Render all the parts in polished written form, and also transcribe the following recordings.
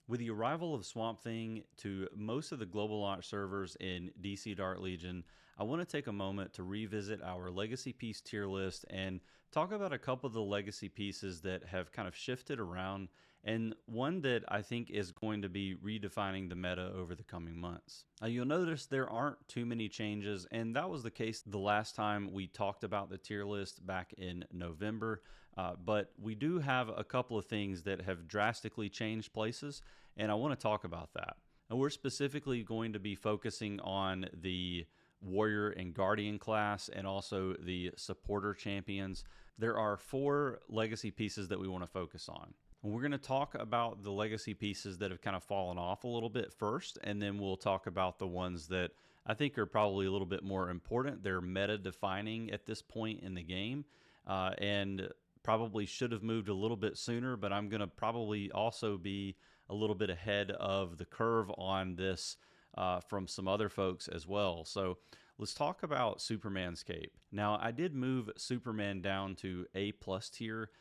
With the arrival of Swamp Thing to most of the global launch servers in DC Dark Legion, I want to take a moment to revisit our legacy piece tier list and talk about a couple of the legacy pieces that have kind of shifted around, and one that I think is going to be redefining the meta over the coming months. You'll notice there aren't too many changes, and that was the case the last time we talked about the tier list back in November, but we do have a couple of things that have drastically changed places, and I want to talk about that. And we're specifically going to be focusing on the Warrior and Guardian class and also the supporter champions. There are 4 legacy pieces that we want to focus on. And we're going to talk about the legacy pieces that have kind of fallen off a little bit first, and then we'll talk about the ones that I think are probably a little bit more important. They're meta defining at this point in the game, and probably should have moved a little bit sooner, but I'm going to probably also be a little bit ahead of the curve on this from some other folks as well. So let's talk about Superman's cape. Now, I did move Superman down to A+ tier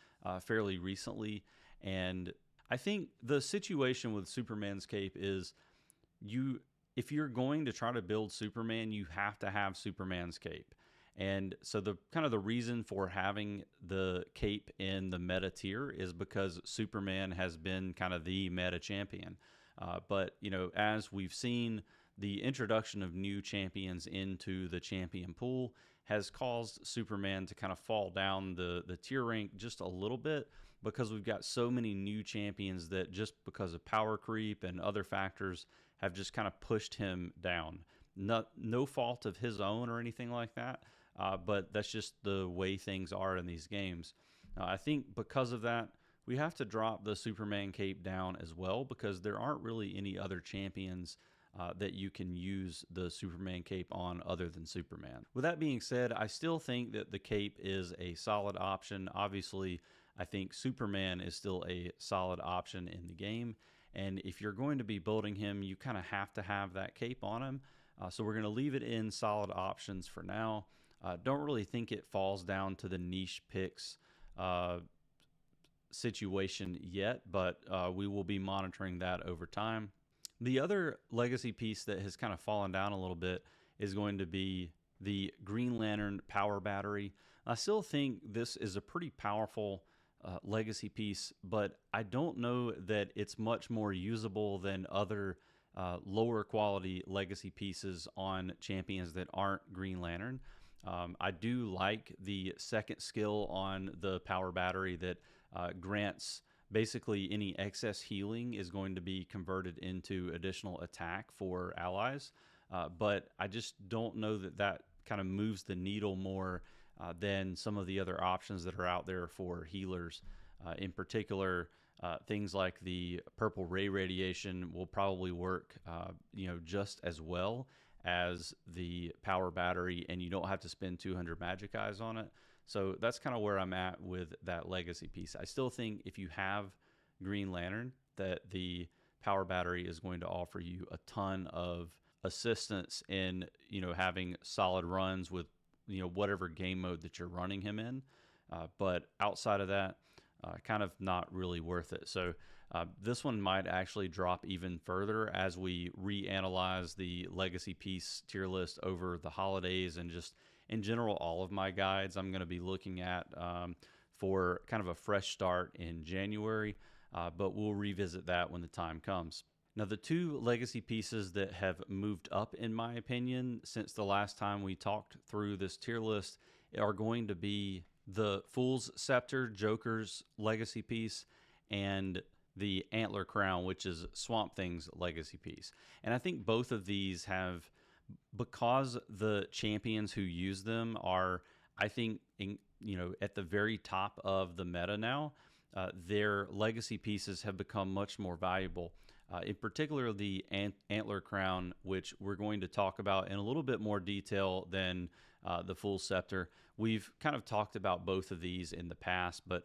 fairly recently, and I think the situation with Superman's cape is if you're going to try to build Superman, you have to have Superman's cape. And so the reason for having the cape in the meta tier is because Superman has been kind of the meta champion. But as we've seen, the introduction of new champions into the champion pool has caused Superman to kind of fall down the tier rank just a little bit, because we've got so many new champions that, just because of power creep and other factors, have just kind of pushed him down. No fault of his own or anything like that, but that's just the way things are in these games. I think because of that, we have to drop the Superman cape down as well, because there aren't really any other champions that you can use the Superman cape on other than Superman. With that being said, I still think that the cape is a solid option. Obviously, I think Superman is still a solid option in the game, and if you're going to be building him, you kind of have to have that cape on him. So we're going to leave it in solid options for now. Don't really think it falls down to the niche picks situation yet, but we will be monitoring that over time. The other legacy piece that has kind of fallen down a little bit is going to be the Green Lantern power battery. I still think this is a pretty powerful legacy piece, but I don't know that it's much more usable than other lower quality legacy pieces on champions that aren't Green Lantern. I do like the second skill on the power battery that grants basically any excess healing is going to be converted into additional attack for allies. But I just don't know that kind of moves the needle more than some of the other options that are out there for healers. In particular, things like the purple ray radiation will probably work just as well as the power battery, and you don't have to spend 200 magic eyes on it. So that's kind of where I'm at with that legacy piece. I still think if you have Green Lantern, that the power battery is going to offer you a ton of assistance in having solid runs with whatever game mode that you're running him in. But outside of that, kind of not really worth it. So this one might actually drop even further as we reanalyze the legacy piece tier list over the holidays, and just in general, all of my guides I'm going to be looking at for kind of a fresh start in January, but we'll revisit that when the time comes. Now, the 2 legacy pieces that have moved up, in my opinion, since the last time we talked through this tier list are going to be the Fool's Scepter, Joker's legacy piece, and the Antler Crown, which is Swamp Thing's legacy piece. And I think both of these have, because the champions who use them are, I think, at the very top of the meta now, their legacy pieces have become much more valuable. In particular, the Antler Crown, which we're going to talk about in a little bit more detail than the Fool's Scepter. We've kind of talked about both of these in the past, but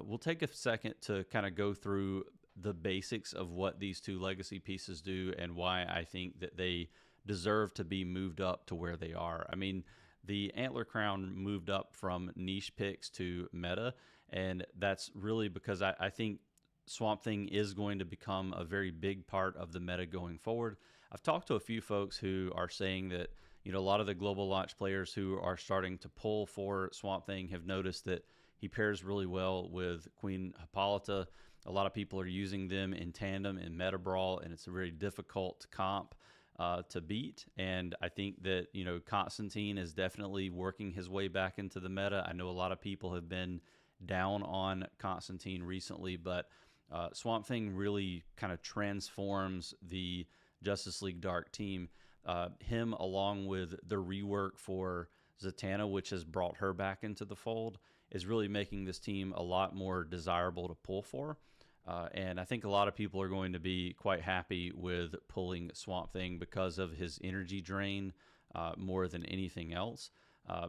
we'll take a second to kind of go through the basics of what these 2 legacy pieces do and why I think that they deserve to be moved up to where they are. I mean, the Antler Crown moved up from niche picks to meta, and that's really because I think Swamp Thing is going to become a very big part of the meta going forward. I've talked to a few folks who are saying that, a lot of the global launch players who are starting to pull for Swamp Thing have noticed that he pairs really well with Queen Hippolyta. A lot of people are using them in tandem in Meta Brawl, and it's a very difficult comp to beat. And I think that, Constantine is definitely working his way back into the meta. I know a lot of people have been down on Constantine recently, but Swamp Thing really kind of transforms the Justice League Dark team. Him, along with the rework for Zatanna, which has brought her back into the fold, is really making this team a lot more desirable to pull for. And I think a lot of people are going to be quite happy with pulling Swamp Thing because of his energy drain more than anything else.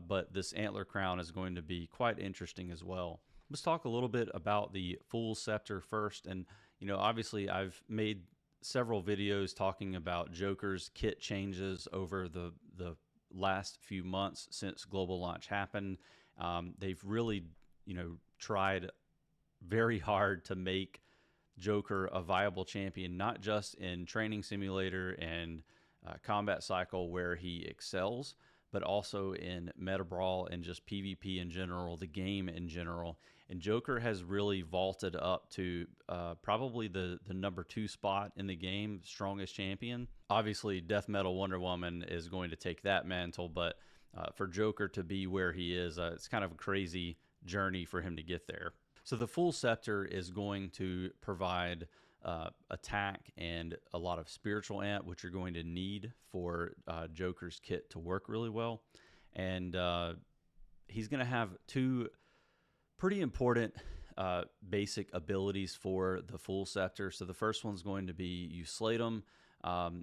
But this Antler Crown is going to be quite interesting as well. Let's talk a little bit about the Fool's Scepter first. And, obviously I've made several videos talking about Joker's kit changes over the last few months since global launch happened. They've really, tried very hard to make Joker a viable champion, not just in Training Simulator and Combat Cycle where he excels, but also in Meta Brawl and just PvP in general, the game in general. And Joker has really vaulted up to probably the number 2 spot in the game, strongest champion. Obviously, Death Metal Wonder Woman is going to take that mantle, but for Joker to be where he is, it's kind of a crazy journey for him to get there. So the Full Scepter is going to provide attack and a lot of spiritual amp, which you're going to need for Joker's kit to work really well. And he's going to have 2 pretty important basic abilities for the Full Scepter. So the first one's going to be You Slayed 'Em.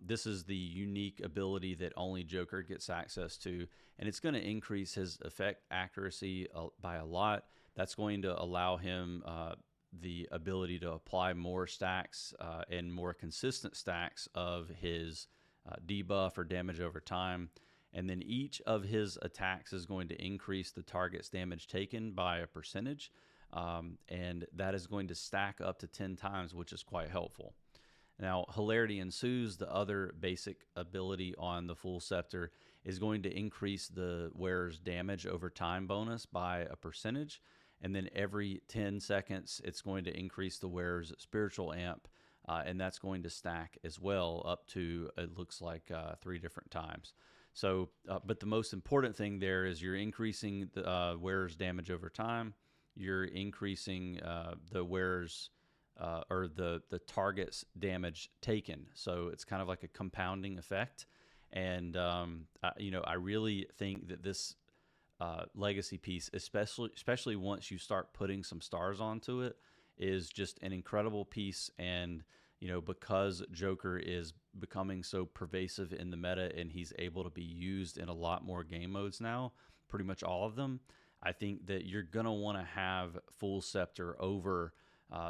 This is the unique ability that only Joker gets access to, and it's going to increase his effect accuracy by a lot. That's going to allow him the ability to apply more stacks and more consistent stacks of his debuff or damage over time. And then each of his attacks is going to increase the target's damage taken by a percentage. And that is going to stack up to 10 times, which is quite helpful. Now, Hilarity Ensues, the other basic ability on the Full Scepter, is going to increase the wearer's damage over time bonus by a percentage. And then every 10 seconds, it's going to increase the wearer's spiritual amp. And that's going to stack as well up to, it looks like, 3 different times. So, but the most important thing there is you're increasing the wearer's damage over time. You're increasing the wearer's or the target's damage taken. So it's kind of like a compounding effect. And, I really think that this legacy piece, especially once you start putting some stars onto it, is just an incredible piece. And, because Joker is becoming so pervasive in the meta and he's able to be used in a lot more game modes now, pretty much all of them, I think that you're going to want to have Full Scepter over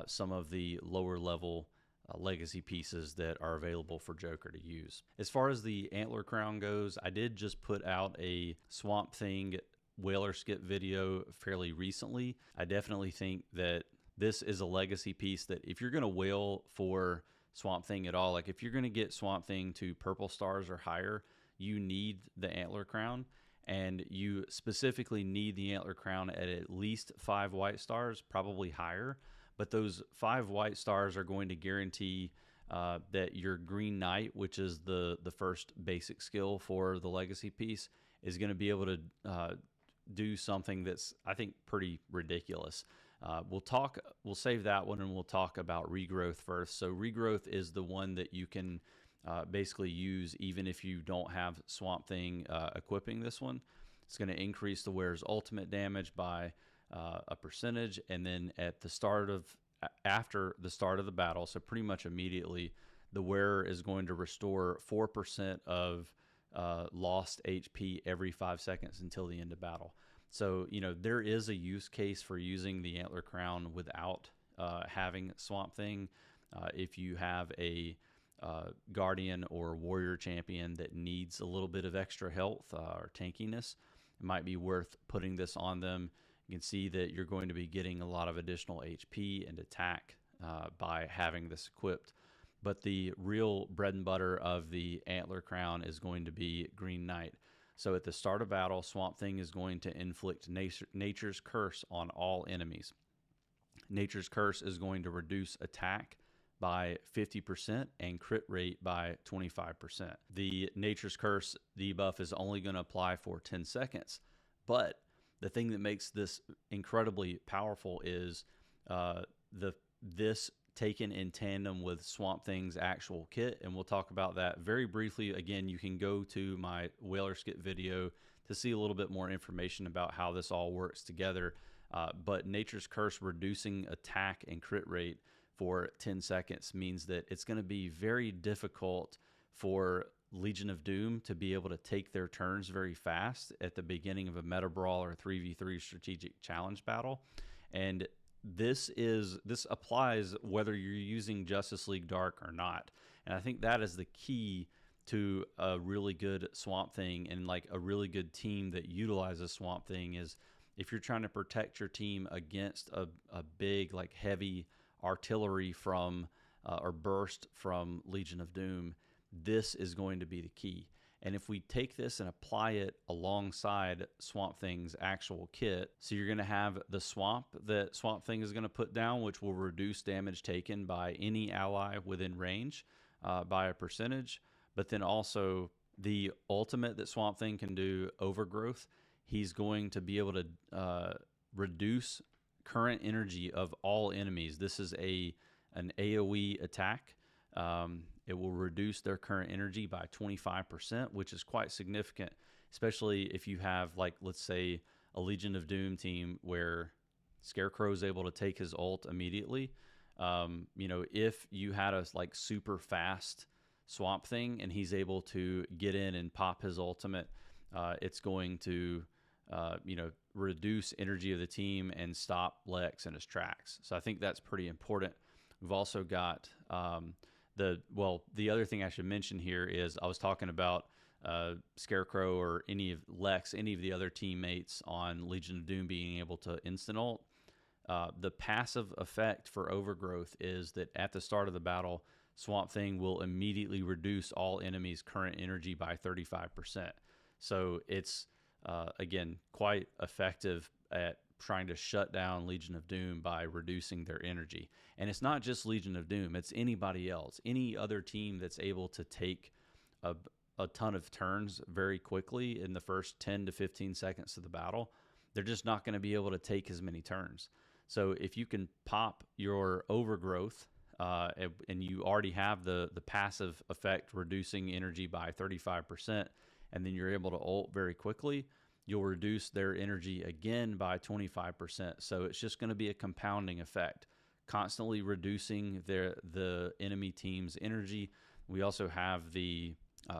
some of the lower level legacy pieces that are available for Joker to use. As far as the Antler Crown goes, I did just put out a Swamp Thing Whaler Skip video fairly recently. I definitely think that this is a legacy piece that if you're going to whale for Swamp Thing at all, like if you're going to get Swamp Thing to purple stars or higher, you need the Antler Crown. And you specifically need the Antler Crown at least 5 white stars, probably higher. But those 5 white stars are going to guarantee that your Green Knight, which is the first basic skill for the legacy piece, is going to be able to do something that's, I think, pretty ridiculous. We'll save that one and we'll talk about Regrowth first. So Regrowth is the one that you can basically use even if you don't have Swamp Thing equipping this one. It's going to increase the wearer's ultimate damage by a percentage, and then after the start of the battle, so pretty much immediately, the wearer is going to restore 4% of lost HP every 5 seconds until the end of battle. So, there is a use case for using the Antler Crown without having Swamp Thing. If you have a Guardian or Warrior champion that needs a little bit of extra health or tankiness, it might be worth putting this on them. You can see that you're going to be getting a lot of additional HP and attack by having this equipped. But the real bread and butter of the Antler crown is going to be Green Knight. So at the start of battle, Swamp Thing is going to inflict Nature's Curse on all enemies. Nature's Curse is going to reduce attack by 50% and crit rate by 25%. The Nature's Curse debuff is only going to apply for 10 seconds, but the thing that makes this incredibly powerful is this taken in tandem with Swamp Thing's actual kit, and we'll talk about that very briefly. Again, you can go to my Whaler Skit video to see a little bit more information about how this all works together. But Nature's Curse reducing attack and crit rate for 10 seconds means that it's going to be very difficult for Legion of Doom to be able to take their turns very fast at the beginning of a meta brawl or 3v3 strategic challenge battle. And this applies whether you're using Justice League Dark or not. And I think that is the key to a really good Swamp Thing and like a really good team that utilizes Swamp Thing is if you're trying to protect your team against a big, like heavy artillery from or burst from Legion of Doom, this is going to be the key. And if we take this and apply it alongside Swamp Thing's actual kit, so you're going to have the swamp that Swamp Thing is going to put down, which will reduce damage taken by any ally within range by a percentage, but then also the ultimate that Swamp Thing can do, Overgrowth. He's going to be able to reduce current energy of all enemies. This is an AoE attack. It will reduce their current energy by 25%, which is quite significant, especially if you have, like, let's say a Legion of Doom team where Scarecrow is able to take his ult immediately. If you had a like super fast Swamp Thing and he's able to get in and pop his ultimate, it's going to reduce energy of the team and stop Lex in his tracks. So I think that's pretty important. We've also got the other thing I should mention here is I was talking about Scarecrow or any of the other teammates on Legion of Doom being able to instant ult. The passive effect for Overgrowth is that at the start of the battle, Swamp Thing will immediately reduce all enemies' current energy by 35%. So it's again quite effective at trying to shut down Legion of Doom by reducing their energy. And it's not just Legion of Doom, it's anybody else, any other team that's able to take a ton of turns very quickly in the first 10 to 15 seconds of the battle. They're just not going to be able to take as many turns. So if you can pop your Overgrowth and you already have the passive effect reducing energy by 35%, and then you're able to ult very quickly, you'll reduce their energy again by 25%. So it's just going to be a compounding effect, constantly reducing the enemy team's energy. We also have the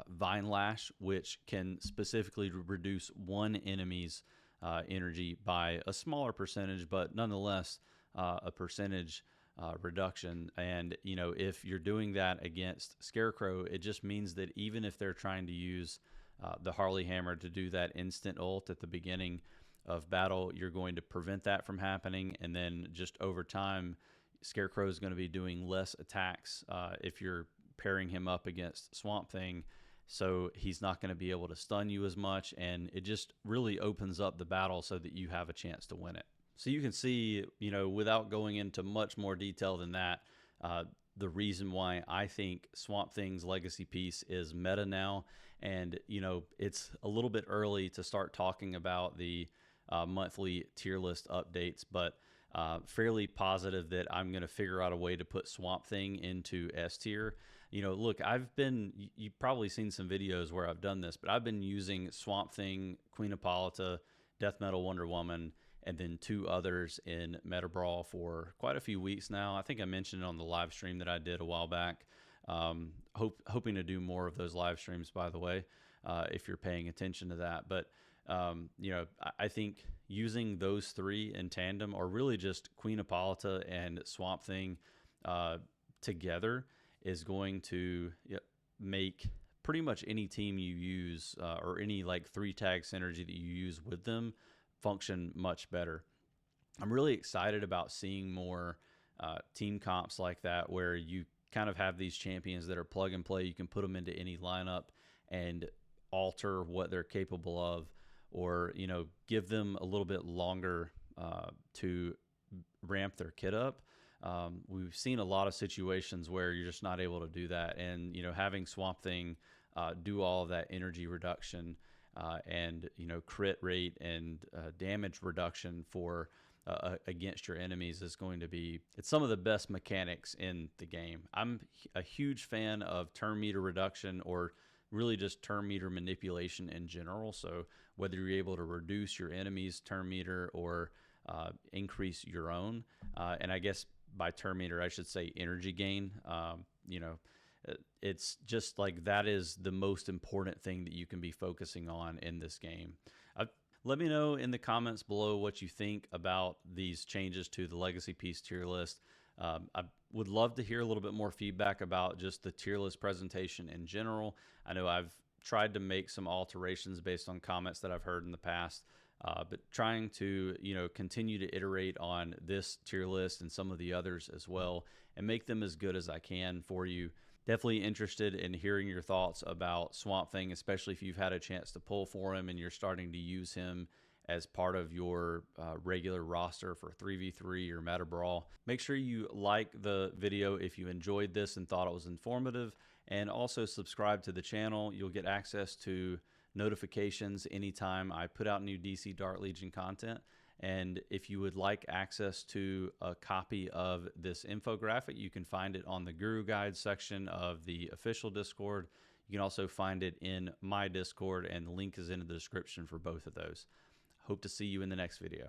Vine Lash, which can specifically reduce one enemy's energy by a smaller percentage, but nonetheless a percentage reduction. And if you're doing that against Scarecrow, it just means that even if they're trying to use the Harley Hammer to do that instant ult at the beginning of battle, you're going to prevent that from happening. And then just over time, Scarecrow is going to be doing less attacks if you're pairing him up against Swamp Thing. So he's not going to be able to stun you as much. And it just really opens up the battle so that you have a chance to win it. So you can see, without going into much more detail than that, the reason why I think Swamp Thing's legacy piece is meta now. And, it's a little bit early to start talking about the monthly tier list updates, but fairly positive that I'm going to figure out a way to put Swamp Thing into S tier. Look, you've probably seen some videos where I've done this, but I've been using Swamp Thing, Queen Hippolyta, Death Metal Wonder Woman, and then two others in Meta Brawl for quite a few weeks now. I think I mentioned it on the live stream that I did a while back. Hoping to do more of those live streams, by the way, if you're paying attention to that. But, I think using those three in tandem, or really just Queen Hippolyta and Swamp Thing together, is going to make pretty much any team you use or any like 3-tag synergy that you use with them function much better. I'm really excited about seeing more team comps like that, where you kind of have these champions that are plug and play. You can put them into any lineup and alter what they're capable of, or give them a little bit longer to ramp their kit up. We've seen a lot of situations where you're just not able to do that, and having Swamp Thing do all of that energy reduction and crit rate and damage reduction for against your enemies is going to be, it's some of the best mechanics in the game. I'm a huge fan of turn meter reduction, or really just turn meter manipulation in general. So whether you're able to reduce your enemy's turn meter or increase your own, and I guess by turn meter I should say energy gain, it's just like that is the most important thing that you can be focusing on in this game. Let me know in the comments below what you think about these changes to the Legacy Piece tier list. I would love to hear a little bit more feedback about just the tier list presentation in general. I know I've tried to make some alterations based on comments that I've heard in the past, but trying to continue to iterate on this tier list and some of the others as well, and make them as good as I can for you. Definitely interested in hearing your thoughts about Swamp Thing, especially if you've had a chance to pull for him and you're starting to use him as part of your regular roster for 3v3 or Meta Brawl. Make sure you like the video if you enjoyed this and thought it was informative, and also subscribe to the channel. You'll get access to notifications anytime I put out new DC Dark Legion content. And if you would like access to a copy of this infographic, you can find it on the Guru Guide section of the official Discord. You can also find it in my Discord, and the link is in the description for both of those. Hope to see you in the next video.